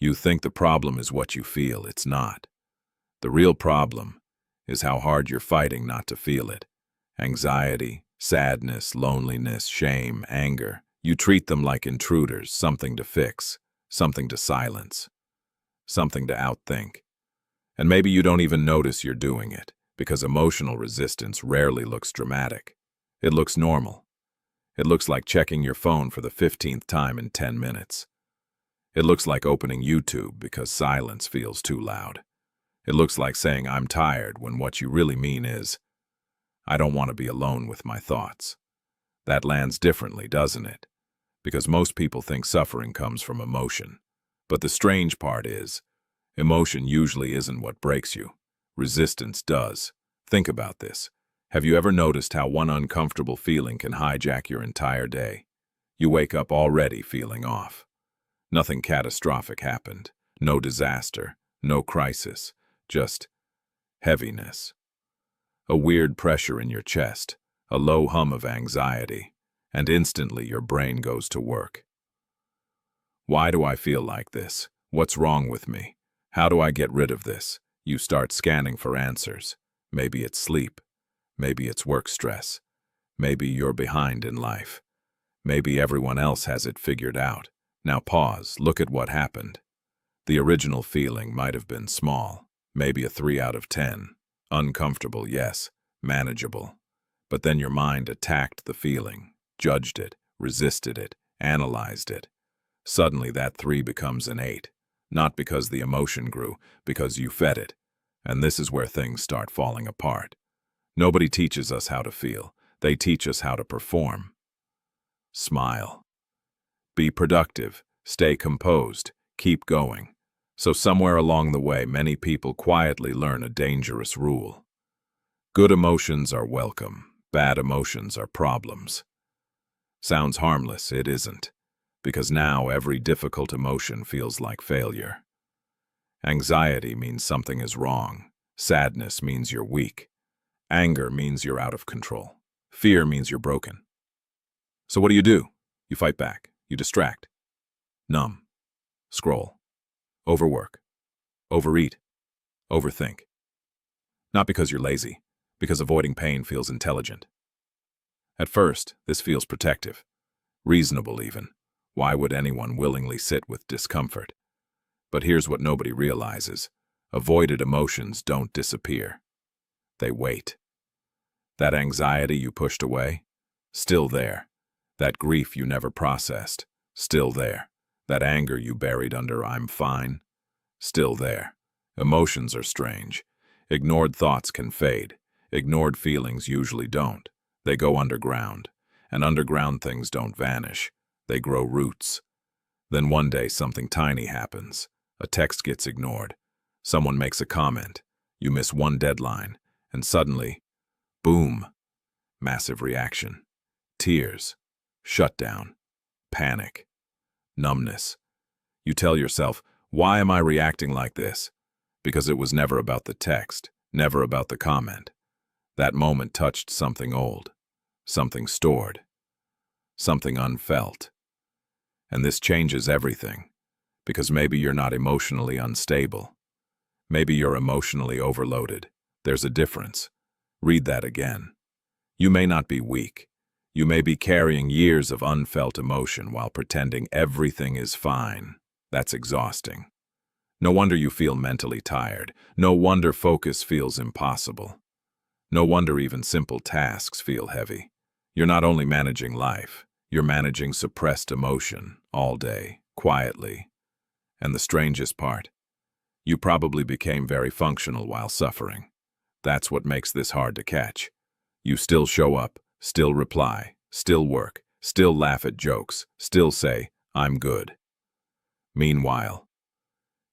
You think the problem is what you feel. It's not. The real problem is how hard you're fighting not to feel it. Anxiety, sadness, loneliness, shame, anger. You treat them like intruders, something to fix, something to silence, something to outthink. And maybe you don't even notice you're doing it, because emotional resistance rarely looks dramatic. It looks normal. It looks like checking your phone for the 15th time in 10 minutes. It looks like opening YouTube because silence feels too loud. It looks like saying, "I'm tired," when what you really mean is, "I don't want to be alone with my thoughts." That lands differently, doesn't it? Because most people think suffering comes from emotion. But the strange part is, emotion usually isn't what breaks you. Resistance does. Think about this. Have you ever noticed how one uncomfortable feeling can hijack your entire day? You wake up already feeling off. Nothing catastrophic happened. No disaster. No crisis. Just heaviness. A weird pressure in your chest. A low hum of anxiety. And instantly your brain goes to work. Why do I feel like this? What's wrong with me? How do I get rid of this? You start scanning for answers. Maybe it's sleep. Maybe it's work stress. Maybe you're behind in life. Maybe everyone else has it figured out. Now pause, look at what happened. The original feeling might have been small, maybe a 3 out of 10. Uncomfortable, yes, manageable. But then your mind attacked the feeling, judged it, resisted it, analyzed it. Suddenly that 3 becomes an 8. Not because the emotion grew, because you fed it. And this is where things start falling apart. Nobody teaches us how to feel. They teach us how to perform. Smile. Be productive. Stay composed. Keep going. So somewhere along the way, many people quietly learn a dangerous rule. Good emotions are welcome. Bad emotions are problems. Sounds harmless, it isn't. Because now every difficult emotion feels like failure. Anxiety means something is wrong. Sadness means you're weak. Anger means you're out of control. Fear means you're broken. So what do? You fight back. You distract. Numb. Scroll. Overwork. Overeat. Overthink. Not because you're lazy, because avoiding pain feels intelligent. At first, this feels protective. Reasonable even. Why would anyone willingly sit with discomfort? But here's what nobody realizes. Avoided emotions don't disappear. They wait. That anxiety you pushed away? Still there. That grief you never processed? Still there. That anger you buried under "I'm fine"? Still there. Emotions are strange. Ignored thoughts can fade. Ignored feelings usually don't. They go underground. And underground things don't vanish. They grow roots. Then one day something tiny happens. A text gets ignored. Someone makes a comment. You miss one deadline. And suddenly, boom, massive reaction. Tears. Shutdown. Panic. Numbness. You tell yourself, why am I reacting like this? Because it was never about the text, never about the comment. That moment touched something old, something stored, something unfelt. And this changes everything, because maybe you're not emotionally unstable. Maybe you're emotionally overloaded. There's a difference. Read that again. You may not be weak. You may be carrying years of unfelt emotion while pretending everything is fine. That's exhausting. No wonder you feel mentally tired. No wonder focus feels impossible. No wonder even simple tasks feel heavy. You're not only managing life, you're managing suppressed emotion all day, quietly. And the strangest part, you probably became very functional while suffering. That's what makes this hard to catch. You still show up, still reply, still work, still laugh at jokes, still say, "I'm good." Meanwhile,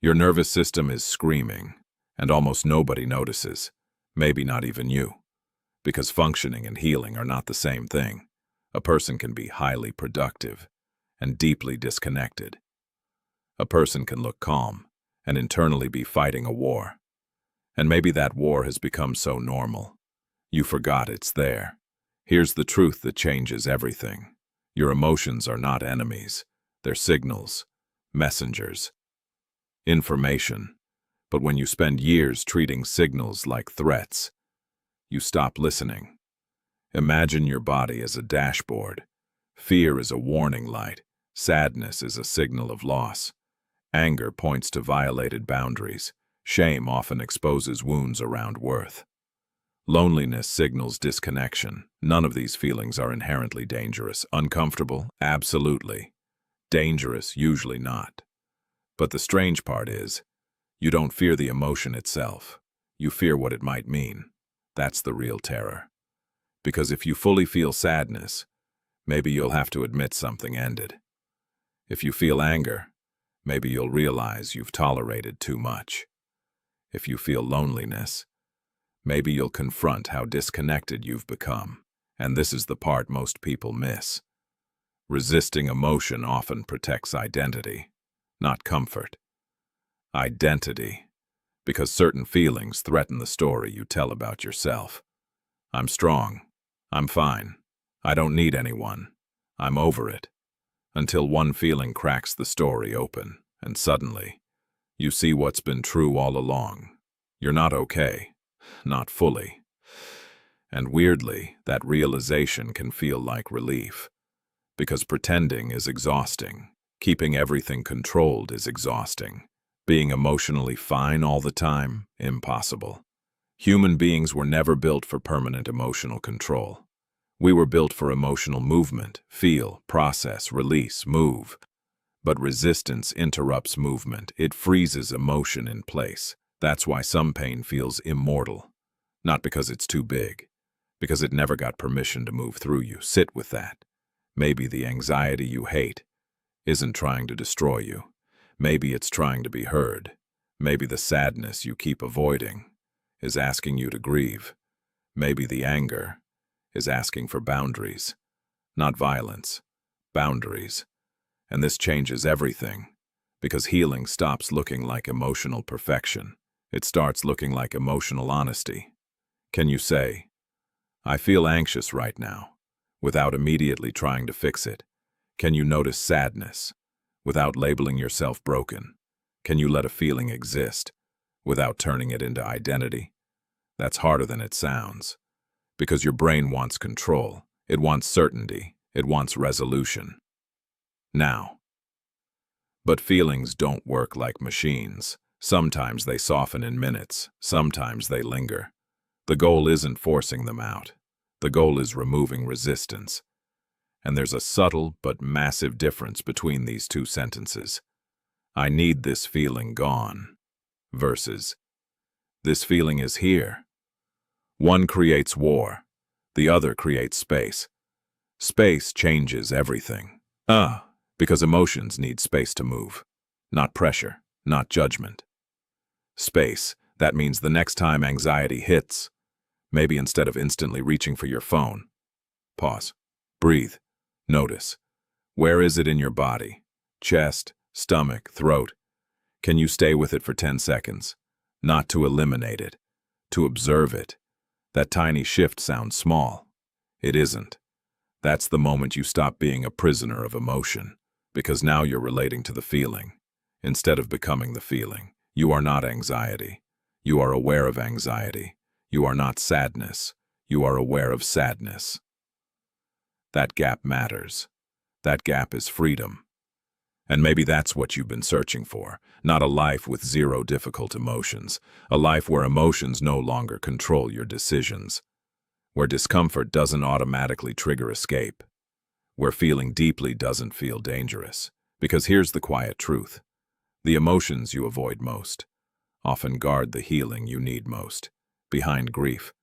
your nervous system is screaming, and almost nobody notices, maybe not even you. Because functioning and healing are not the same thing. A person can be highly productive and deeply disconnected. A person can look calm and internally be fighting a war. And maybe that war has become so normal. You forgot it's there. Here's the truth that changes everything. Your emotions are not enemies. They're signals, messengers. information. But when you spend years treating signals like threats, you stop listening. Imagine your body as a dashboard. Fear is a warning light. Sadness is a signal of loss. Anger points to violated boundaries. Shame often exposes wounds around worth. Loneliness signals disconnection. None of these feelings are inherently dangerous. Uncomfortable? Absolutely. Dangerous? Usually not. But the strange part is, you don't fear the emotion itself. You fear what it might mean. That's the real terror. Because if you fully feel sadness, maybe you'll have to admit something ended. If you feel anger, maybe you'll realize you've tolerated too much. If you feel loneliness, maybe you'll confront how disconnected you've become. And this is the part most people miss. Resisting emotion often protects identity, not comfort. Identity, because certain feelings threaten the story you tell about yourself. I'm strong. I'm fine. I don't need anyone. I'm over it. Until one feeling cracks the story open, and suddenly, you see what's been true all along. You're not okay. Not fully. And weirdly, that realization can feel like relief. Because pretending is exhausting. Keeping everything controlled is exhausting. Being emotionally fine all the time? Impossible. Human beings were never built for permanent emotional control. We were built for emotional movement, feel, process, release, move. But resistance interrupts movement. It freezes emotion in place. That's why some pain feels immortal. Not because it's too big, because it never got permission to move through you. Sit with that. Maybe the anxiety you hate isn't trying to destroy you. Maybe it's trying to be heard. Maybe the sadness you keep avoiding is asking you to grieve. Maybe the anger is asking for boundaries. Not violence, boundaries. And this changes everything, because healing stops looking like emotional perfection. It starts looking like emotional honesty. Can you say, I feel anxious right now, without immediately trying to fix it? Can you notice sadness, without labeling yourself broken? Can you let a feeling exist, without turning it into identity? That's harder than it sounds, because your brain wants control. It wants certainty. It wants resolution. Now. But feelings don't work like machines. Sometimes they soften in minutes. Sometimes they linger. The goal isn't forcing them out. The goal is removing resistance. And there's a subtle but massive difference between these two sentences. I need this feeling gone, versus this feeling is here. One creates war. The other creates space. Space changes everything. Because emotions need space to move. Not pressure, not judgment. Space, that means the next time anxiety hits, maybe instead of instantly reaching for your phone, pause, breathe, notice. Where is it in your body? Chest, stomach, throat. Can you stay with it for 10 seconds? Not to eliminate it, to observe it. That tiny shift sounds small. It isn't. That's the moment you stop being a prisoner of emotion, because now you're relating to the feeling, instead of becoming the feeling. You are not anxiety. You are aware of anxiety. You are not sadness. You are aware of sadness. That gap matters. That gap is freedom. And maybe that's what you've been searching for, not a life with zero difficult emotions, a life where emotions no longer control your decisions, where discomfort doesn't automatically trigger escape, where feeling deeply doesn't feel dangerous. Because here's the quiet truth. The emotions you avoid most often guard the healing you need most. Behind grief,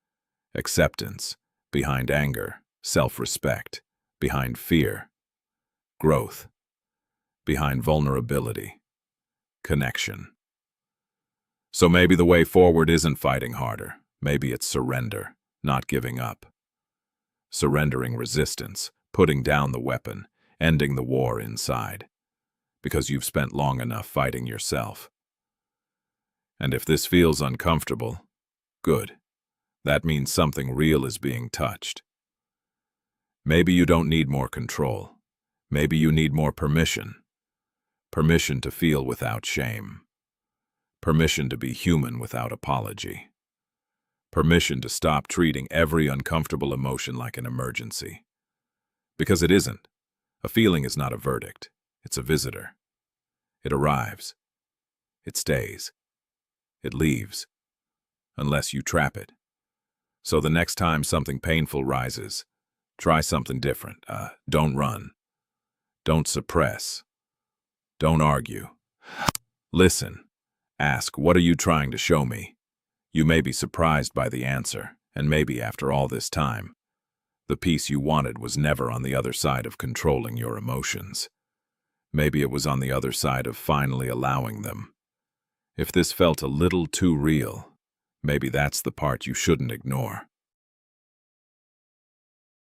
acceptance. Behind anger, self-respect. Behind fear, growth. Behind vulnerability, connection. So maybe the way forward isn't fighting harder. Maybe it's surrender, not giving up. Surrendering resistance, putting down the weapon, ending the war inside. Because you've spent long enough fighting yourself. And if this feels uncomfortable, good. That means something real is being touched. Maybe you don't need more control. Maybe you need more permission. Permission to feel without shame. Permission to be human without apology. Permission to stop treating every uncomfortable emotion like an emergency. Because it isn't. A feeling is not a verdict. It's a visitor. It arrives. It stays. It leaves. Unless you trap it. So the next time something painful rises, try something different. Don't run. Don't suppress. Don't argue. Listen. Ask, what are you trying to show me? You may be surprised by the answer, and maybe after all this time, the peace you wanted was never on the other side of controlling your emotions. Maybe it was on the other side of finally allowing them. If this felt a little too real, maybe that's the part you shouldn't ignore.